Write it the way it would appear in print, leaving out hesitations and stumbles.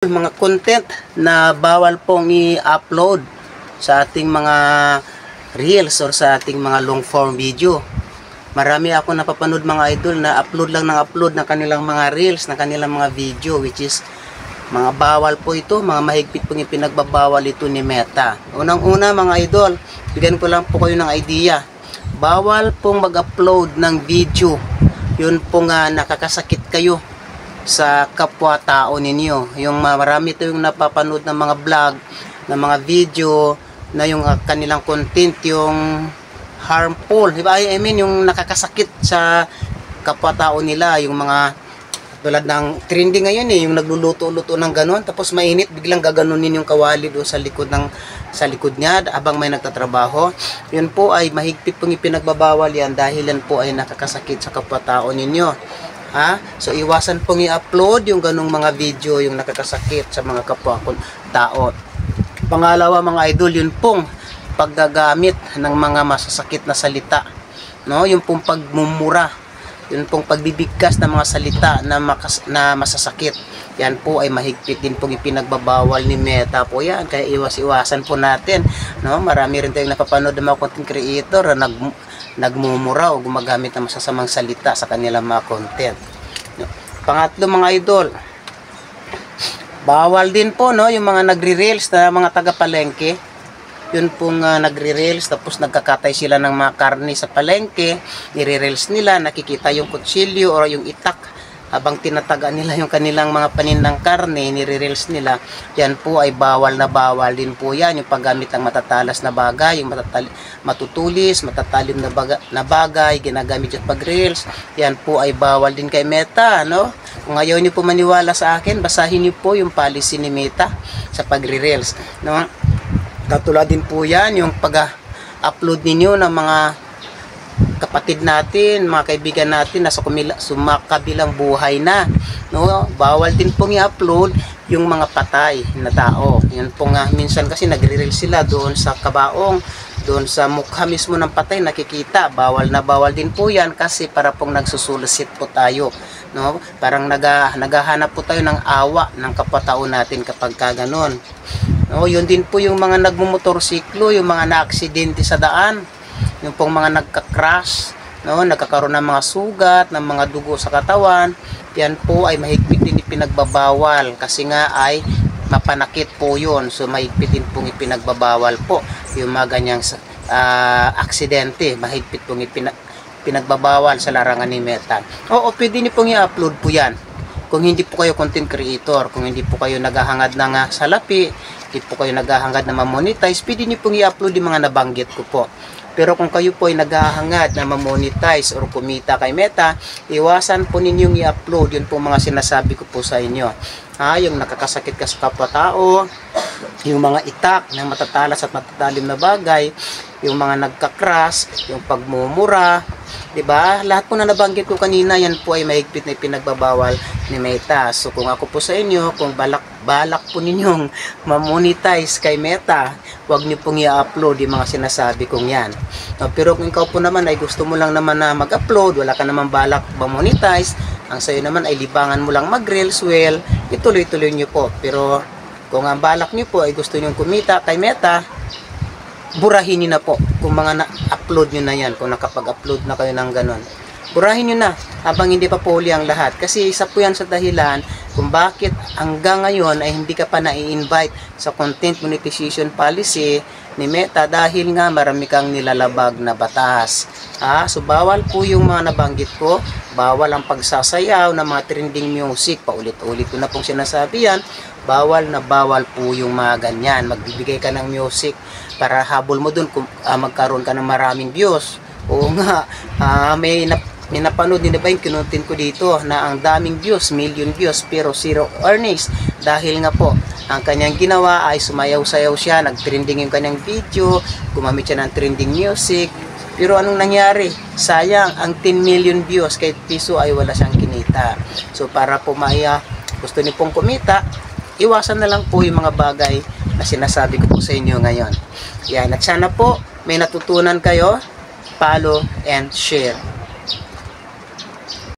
Mga content na bawal pong i-upload sa ating mga reels or sa ating mga long form video. Marami ako napapanood mga idol na upload lang ng upload ng kanilang mga reels, ng kanilang mga video, which is mga bawal po ito, mga mahigpit pong ipinagbabawal ito ni Meta. Unang-una mga idol, bigyan ko lang po kayo ng idea. Bawal pong mag-upload ng video. Yun pong nakakasakit kayo sa kapwa-tao ninyo. Yung marami ito yung napapanood ng mga vlog, ng mga video na yung kanilang content yung harmful, diba? I mean yung nakakasakit sa kapwa-tao nila, yung mga tulad ng trending ngayon yung nagluluto-luto ng ganon, tapos mainit biglang gaganunin yung kawali doon sa likod niya habang may nagtatrabaho. Yun po ay mahigpit pong ipinagbabawal yan dahil yan po ay nakakasakit sa kapwa-tao ninyo. So iwasan pong i-upload yung ganong mga video yung nakakasakit sa mga kapwa-tao. Pangalawa mga idol, yun pong paggagamit ng mga masasakit na salita, no? Yung pong pagmumura, yun pong pagbibigkas ng mga salita na masasakit. Yan po ay mahigpit din pong ipinagbabawal ni Meta po yan. Kaya iwas-iwasan po natin, no? Marami rin tayong napapanood ng mga content creator na nagmumura o gumagamit ng masasamang salita sa kanilang mga content. Pangatlo mga idol, bawal din po, no, yung mga nagre-reels na mga taga-palengke. Yun pong nagre-reels tapos nagkakatay sila ng mga karne sa palengke, nire-reels nila, nakikita yung kutsilyo o yung itak habang tinataga nila yung kanilang mga panindang karne, nire-reels nila. Yan po ay bawal na bawal din po yan, yung paggamit ng matatalas na bagay, yung matutulis, matatalim na bagay, ginagamit yung pag-reels. Yan po ay bawal din kay Meta, no? Kung ayaw niyo po maniwala sa akin, basahin niyo po yung policy ni Meta sa pag-reels, no? Katulad din po yan yung pag-upload ninyo ng mga kapatid natin, mga kaibigan natin na sumakabilang buhay na, no? Bawal din pong i-upload yung mga patay na tao. Yun po minsan kasi nagre-reel sila doon sa kabaong, doon sa mukha mismo ng patay nakikita. Bawal na bawal din po yan kasi para pong nagsusulusit po tayo, no? Parang naghahanap po tayo ng awa ng kapwa-tao natin kapag kaganon. No, yun din po yung mga nagmumotorsiklo, yung mga naaksidente sa daan, yung pong mga nagka-crash, no, nagkakaroon ng mga sugat, ng mga dugo sa katawan. Yan po ay mahigpit din ipinagbabawal kasi nga ay mapanakit po yun. So mahigpit din pong ipinagbabawal po yung mga ganyang aksidente. Mahigpit pong ipinagbabawal sa larangan ni Meta. Oo, pwede niyo pong i-upload po yan kung hindi po kayo content creator, kung hindi po kayo naghahangad ng salapi, hindi po kayo naghahangad na ma-monetize, pwede niyo pong i-upload yung mga nabanggit ko po. Pero kung kayo po ay naghahangad na ma-monetize or kumita kay Meta, iwasan po ninyong i-upload yun po mga sinasabi ko po sa inyo. Yung nakakasakit ka sa kapwa-tao, yung mga itak ng matatalas at matatalim na bagay, yung mga nagka-crash, yung pagmumura, diba? Lahat po na nabanggit ko kanina, yan po ay mahigpit na ipinagbabawal ni Meta. So kung ako po sa inyo, kung balak po ninyong ma-monetize kay Meta, huwag niyo pong i-upload yung mga sinasabi kong yan. Pero kung ikaw po naman ay gusto mo lang naman na mag-upload, wala ka naman balak ma-monetize, ang sayo naman ay libangan mo lang mag-reels, well, ituloy-tuloy niyo po. Pero kung ang balak niyo po ay gusto niyo kumita kay Meta, burahin niyo na po kung mga na-upload niyo na yan, kung nakapag-upload na kayo ng ganon. Burahin nyo na habang hindi pa po huli ang lahat. Kasi isa po yan sa dahilan kung bakit hanggang ngayon ay hindi ka pa na-i-invite sa content monetization policy ni Meta dahil nga marami kang nilalabag na batas. So bawal po yung mga nabanggit ko. Bawal ang pagsasayaw ng mga trending music. Paulit-ulit ko na pong sinasabi yan. Bawal na bawal po yung mga ganyan. Magbibigay ka ng music para habol mo dun kung magkaroon ka ng maraming views. Oo nga, may napanood din na ba yung kinontent ko dito na ang daming views, million views pero zero earnings dahil nga po ang kanyang ginawa ay sumayaw-sayaw siya, nag-trending yung kanyang video, gumamit siya ng trending music, pero anong nangyari? Sayang, ang 10 million views kahit piso ay wala siyang kinita. So para po gusto niyo pong kumita, iwasan na lang po yung mga bagay na sinasabi ko po sa inyo ngayon. Yan, at sana po may natutunan kayo. Follow and share.